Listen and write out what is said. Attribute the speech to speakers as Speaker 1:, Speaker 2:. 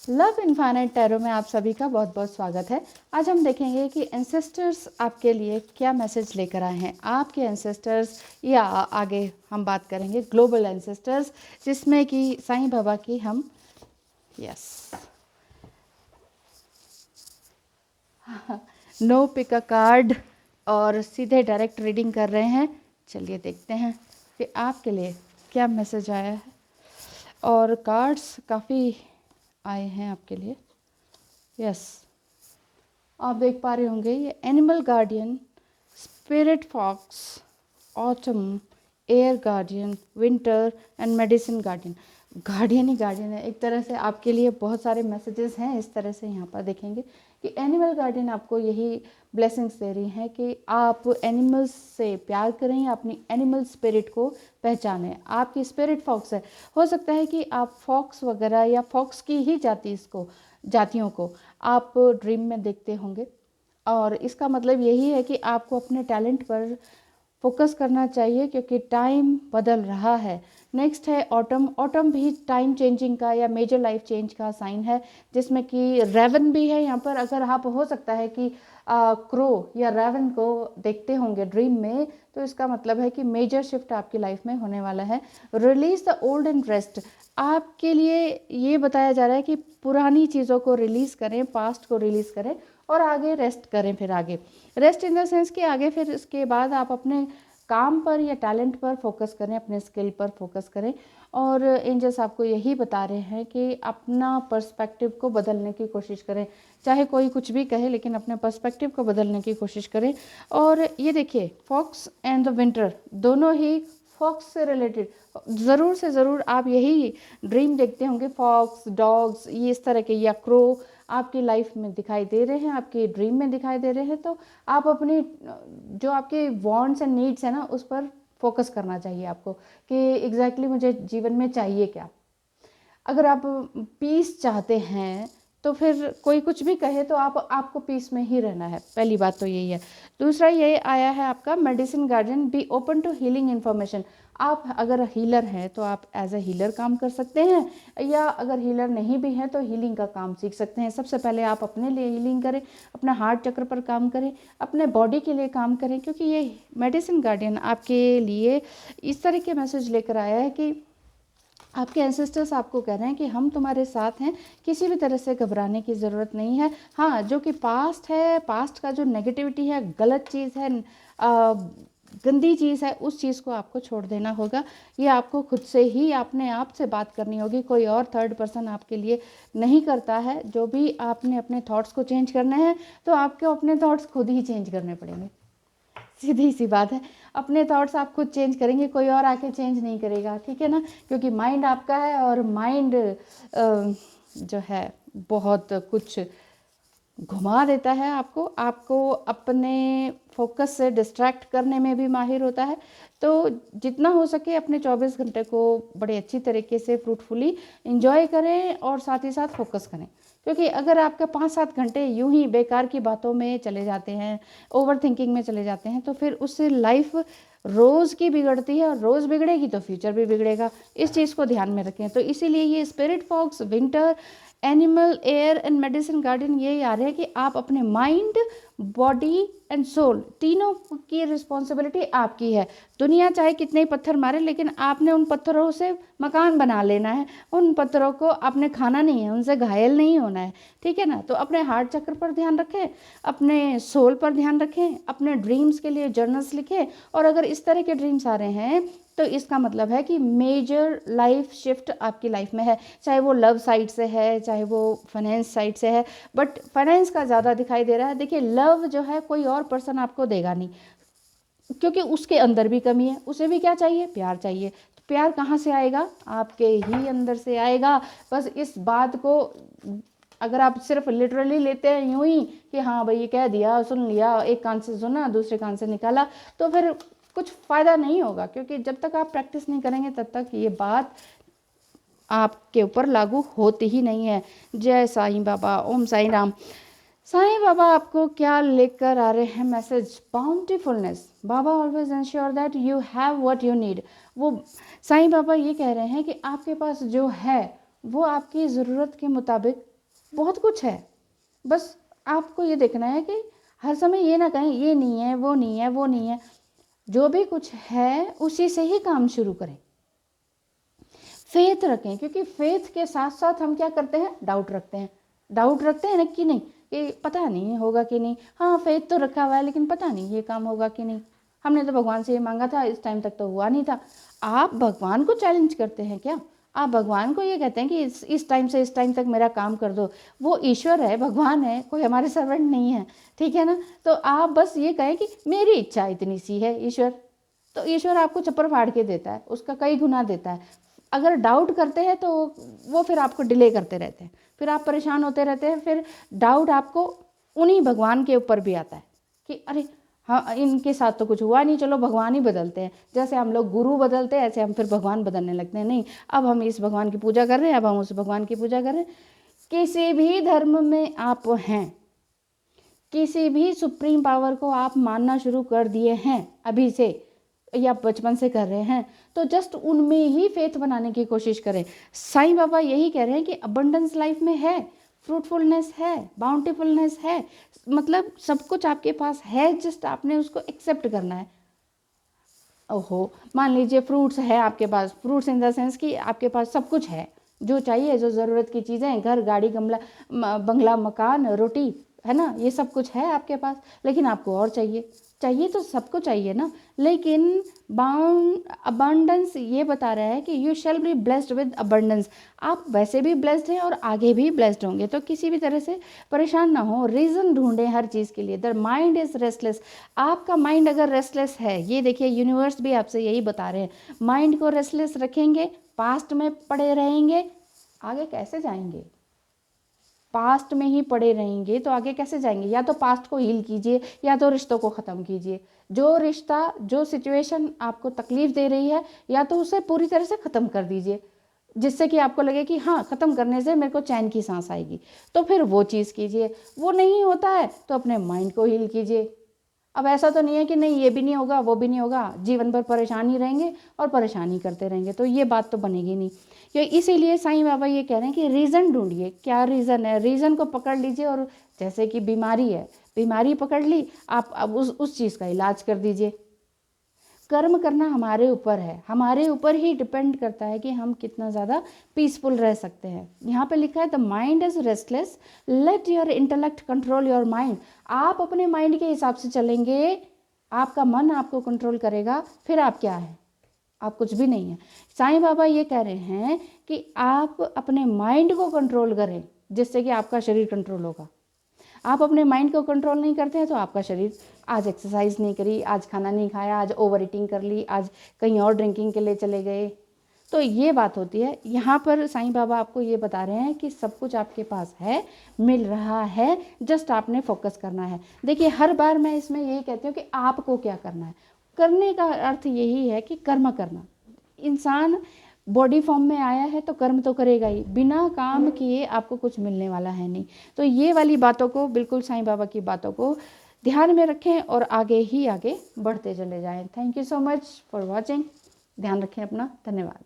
Speaker 1: Love infinite tarot में आप सभी का बहुत बहुत स्वागत है। आज हम देखेंगे कि एंसेस्टर्स आपके लिए क्या मैसेज लेकर आए हैं। आपके एंसेस्टर्स या आगे हम बात करेंगे ग्लोबल एंसेस्टर्स, जिसमें कि साईं बाबा की हम नो पिक अ कार्ड और सीधे डायरेक्ट रीडिंग कर रहे हैं। चलिए देखते हैं कि आपके लिए क्या मैसेज आया है। और कार्ड्स काफ़ी आए हैं आपके लिए। आप देख पा रहे होंगे ये animal guardian, spirit fox, autumn, air guardian, winter and medicine guardian. Guardian ही गार्डियन है एक तरह से। आपके लिए बहुत सारे मैसेजेस हैं इस तरह से। यहाँ पर देखेंगे कि एनिमल गार्डियन आपको यही ब्लेसिंग्स दे रही हैं कि आप एनिमल्स से प्यार करें, अपनी एनिमल स्पिरिट को पहचानें। आपकी स्पिरिट फॉक्स है। हो सकता है कि आप फॉक्स वगैरह या फॉक्स की ही जातियों को आप ड्रीम में देखते होंगे, और इसका मतलब यही है कि आपको अपने टैलेंट पर फोकस करना चाहिए क्योंकि टाइम बदल रहा है। नेक्स्ट है ऑटम। ऑटम भी टाइम चेंजिंग का या मेजर लाइफ चेंज का साइन है, जिसमें कि रेवन भी है यहाँ पर। अगर आप हो सकता है कि क्रो या रेवन को देखते होंगे ड्रीम में, तो इसका मतलब है कि मेजर शिफ्ट आपकी लाइफ में होने वाला है। Release the old and rest. आपके लिए ये बताया जा रहा है कि पुरानी चीज़ों को रिलीज़ करें, पास्ट को रिलीज़ करें और आगे रेस्ट करें। फिर आगे रेस्ट इन द सेंस कि आगे फिर इसके बाद आप अपने काम पर या टैलेंट पर फोकस करें, अपने स्किल पर फोकस करें। और एंजल्स आपको यही बता रहे हैं कि अपना पर्सपेक्टिव को बदलने की कोशिश करें। चाहे कोई कुछ भी कहे, लेकिन अपने पर्सपेक्टिव को बदलने की कोशिश करें। और ये देखिए, फॉक्स एंड द विंटर दोनों ही फॉक्स से रिलेटेड ज़रूर से ज़रूर आप यही ड्रीम देखते होंगे। फॉक्स, डॉग्स, ये इस तरह के, या क्रो आपकी लाइफ में दिखाई दे रहे हैं, आपके ड्रीम में दिखाई दे रहे हैं। तो आप अपनी जो आपके वांट्स एंड नीड्स है ना, उस पर फोकस करना चाहिए आपको कि एग्जैक्टली मुझे जीवन में चाहिए क्या। अगर आप पीस चाहते हैं तो फिर कोई कुछ भी कहे तो आपको पीस में ही रहना है। पहली बात तो यही है। दूसरा ये आया है आपका medicine guardian, be open to healing information. आप अगर हीलर हैं तो आप एज ए हीलर काम कर सकते हैं, या अगर हीलर नहीं भी हैं तो हीलिंग का काम सीख सकते हैं। सबसे पहले आप अपने लिए हीलिंग करें, अपना हार्ट चक्र पर काम करें, अपने बॉडी के लिए काम करें, क्योंकि ये मेडिसिन गार्डियन आपके लिए इस तरह के मैसेज लेकर आया है कि आपके एंसेस्टर्स आपको कह रहे हैं कि हम तुम्हारे साथ हैं, किसी भी तरह से घबराने की ज़रूरत नहीं है। हाँ, जो कि पास्ट है, पास्ट का जो नेगेटिविटी है, गलत चीज़ है, गंदी चीज़ है, उस चीज़ को आपको छोड़ देना होगा। ये आपको खुद से ही अपने आप से बात करनी होगी। कोई और थर्ड पर्सन आपके लिए नहीं करता है। जो भी आपने अपने थॉट्स को चेंज करने हैं, तो आपको अपने थॉट्स खुद ही चेंज करने पड़ेंगे। सीधी सी बात है। अपने थॉट्स आप खुद चेंज करेंगे, कोई और आके चेंज नहीं करेगा, ठीक है ना। क्योंकि माइंड आपका है, और माइंड जो है बहुत कुछ घुमा देता है आपको अपने फोकस से डिस्ट्रैक्ट करने में भी माहिर होता है। तो जितना हो सके अपने 24 घंटे को बड़े अच्छी तरीके से फ्रूटफुली एंजॉय करें और साथ ही साथ फोकस करें। क्योंकि अगर आपके 5-7 घंटे यूं ही बेकार की बातों में चले जाते हैं, ओवर थिंकिंग में चले जाते हैं, तो फिर उससे लाइफ रोज़ की बिगड़ती है, और रोज़ बिगड़ेगी तो फ्यूचर भी बिगड़ेगा। इस चीज़ को ध्यान में रखें। तो इसीलिए ये spirit fox, winter, animal, air and medicine guardian ये आ रहे हैं कि आप अपने माइंड, बॉडी एंड सोल तीनों की रिस्पॉन्सिबिलिटी आपकी है। दुनिया चाहे कितने ही पत्थर मारे, लेकिन आपने उन पत्थरों से मकान बना लेना है। उन पत्थरों को आपने खाना नहीं है, उनसे घायल नहीं होना है, ठीक है ना। तो अपने हार्ट चक्र पर ध्यान रखें, अपने सोल पर ध्यान रखें, अपने ड्रीम्स के लिए जर्नल्स लिखें। और अगर इस तरह के ड्रीम्स आ रहे हैं तो इसका मतलब है कि मेजर लाइफ शिफ्ट आपकी लाइफ में है। चाहे वो लव साइड से है, चाहे वो फाइनेंस साइड से है, बट फाइनेंस का ज़्यादा दिखाई दे रहा है। देखिए, लव जो है कोई और पर्सन आपको देगा नहीं, क्योंकि उसके अंदर भी कमी है। उसे भी क्या चाहिए? प्यार चाहिए। तो प्यार कहाँ से आएगा? आपके ही अंदर से आएगा। बस इस बात को अगर आप सिर्फ लिटरली लेते हैं यूं ही कि हाँ भाई ये कह दिया, सुन लिया, एक कान से सुना दूसरे कान से निकाला, तो फिर कुछ फ़ायदा नहीं होगा। क्योंकि जब तक आप प्रैक्टिस नहीं करेंगे तब तक ये बात आपके ऊपर लागू होती ही नहीं है। जय साईं बाबा, ओम साईं राम। साईं बाबा आपको क्या लेकर आ रहे हैं message? Bountifulness. Baba always ensure that you have what you need. वो साईं बाबा ये कह रहे हैं कि आपके पास जो है वो आपकी ज़रूरत के मुताबिक बहुत कुछ है। बस आपको ये देखना है कि हर समय ये ना कहें ये नहीं है, वो नहीं है, वो नहीं है। जो भी कुछ है उसी से ही काम शुरू करें, फेथ रखें, क्योंकि फेथ के साथ साथ हम क्या करते हैं, डाउट रखते हैं। डाउट रखते हैं ना कि नहीं, कि पता नहीं होगा कि नहीं। हाँ, फेथ तो रखा हुआ है, लेकिन पता नहीं ये काम होगा कि नहीं। हमने तो भगवान से ये मांगा था, इस टाइम तक तो हुआ नहीं था। आप भगवान को चैलेंज करते हैं क्या? आप भगवान को ये कहते हैं कि इस टाइम से इस टाइम तक मेरा काम कर दो। वो ईश्वर है, भगवान है, कोई हमारे सर्वेंट नहीं है, ठीक है ना। तो आप बस ये कहें कि मेरी इच्छा इतनी सी है ईश्वर, तो ईश्वर आपको चप्पल फाड़ के देता है, उसका कई गुना देता है। अगर डाउट करते हैं तो वो फिर आपको डिले करते रहते हैं, फिर आप परेशान होते रहते हैं। फिर डाउट आपको उन्हीं भगवान के ऊपर भी आता है कि अरे हाँ, इनके साथ तो कुछ हुआ नहीं, चलो भगवान ही बदलते हैं। जैसे हम लोग गुरु बदलते हैं, ऐसे हम फिर भगवान बदलने लगते हैं। नहीं, अब हम इस भगवान की पूजा कर रहे हैं, अब हम उस भगवान की पूजा कर रहे हैं। किसी भी धर्म में आप हैं, किसी भी सुप्रीम पावर को आप मानना शुरू कर दिए हैं अभी से, या बचपन से कर रहे हैं, तो जस्ट उनमें ही फेथ बनाने की कोशिश करें। साईं बाबा यही कह रहे हैं कि अबंडेंस लाइफ में है, फ्रूटफुलनेस है, बाउंटीफुलनेस है, मतलब सब कुछ आपके पास है, जस्ट आपने उसको एक्सेप्ट करना है। ओहो, मान लीजिए फ्रूट्स है आपके पास, फ्रूट्स इन द सेंस कि आपके पास सब कुछ है, जो चाहिए, जो ज़रूरत की चीज़ें, घर, गाड़ी, बंगला, मकान, रोटी, है ना, ये सब कुछ है आपके पास। लेकिन आपको और चाहिए, चाहिए तो सबको चाहिए ना। लेकिन अबंडेंस ये बता रहा है कि you shall be blessed with abundance. आप वैसे भी ब्लेस्ड हैं और आगे भी ब्लेस्ड होंगे, तो किसी भी तरह से परेशान ना हो। रीज़न ढूंढें हर चीज़ के लिए। The mind is restless. आपका माइंड अगर रेस्टलेस है, ये देखिए यूनिवर्स भी आपसे यही बता रहे हैं, माइंड को रेस्टलेस रखेंगे, पास्ट में पड़े रहेंगे, आगे कैसे जाएंगे? पास्ट में ही पड़े रहेंगे तो आगे कैसे जाएंगे? या तो पास्ट को हील कीजिए, या तो रिश्तों को ख़त्म कीजिए। जो रिश्ता, जो सिचुएशन आपको तकलीफ़ दे रही है, या तो उसे पूरी तरह से ख़त्म कर दीजिए, जिससे कि आपको लगे कि हाँ, ख़त्म करने से मेरे को चैन की सांस आएगी, तो फिर वो चीज़ कीजिए। वो नहीं होता है तो अपने माइंड को हील कीजिए। अब ऐसा तो नहीं है कि नहीं, ये भी नहीं होगा, वो भी नहीं होगा, जीवन भर परेशान ही रहेंगे और परेशानी करते रहेंगे, तो ये बात तो बनेगी नहीं। ये इसीलिए साईं बाबा ये कह रहे हैं कि रीज़न ढूंढिए, क्या रीज़न है, रीज़न को पकड़ लीजिए। और जैसे कि बीमारी है, बीमारी पकड़ ली, आप अब उस चीज़ का इलाज कर दीजिए। कर्म करना हमारे ऊपर है, हमारे ऊपर ही डिपेंड करता है कि हम कितना ज़्यादा पीसफुल रह सकते हैं। यहाँ पे लिखा है the mind is restless, let your intellect control your mind. आप अपने माइंड के हिसाब से चलेंगे, आपका मन आपको कंट्रोल करेगा, फिर आप क्या है? आप कुछ भी नहीं है। साईं बाबा ये कह रहे हैं कि आप अपने माइंड को कंट्रोल करें, जिससे कि आपका शरीर कंट्रोल होगा। आप अपने माइंड को कंट्रोल नहीं करते हैं तो आपका शरीर, आज एक्सरसाइज नहीं करी, आज खाना नहीं खाया, आज ओवर ईटिंग कर ली, आज कहीं और ड्रिंकिंग के लिए चले गए, तो ये बात होती है। यहाँ पर साईं बाबा आपको ये बता रहे हैं कि सब कुछ आपके पास है, मिल रहा है, जस्ट आपने फोकस करना है। देखिए, हर बार मैं इसमें यही कहती हूँ कि आपको क्या करना है। करने का अर्थ यही है कि कर्म करना। इंसान बॉडी फॉर्म में आया है तो कर्म तो करेगा ही, बिना काम किए आपको कुछ मिलने वाला है नहीं। तो ये वाली बातों को, बिल्कुल साईं बाबा की बातों को ध्यान में रखें और आगे ही आगे बढ़ते चले जाएं। Thank you so much for watching. ध्यान रखें अपना। धन्यवाद।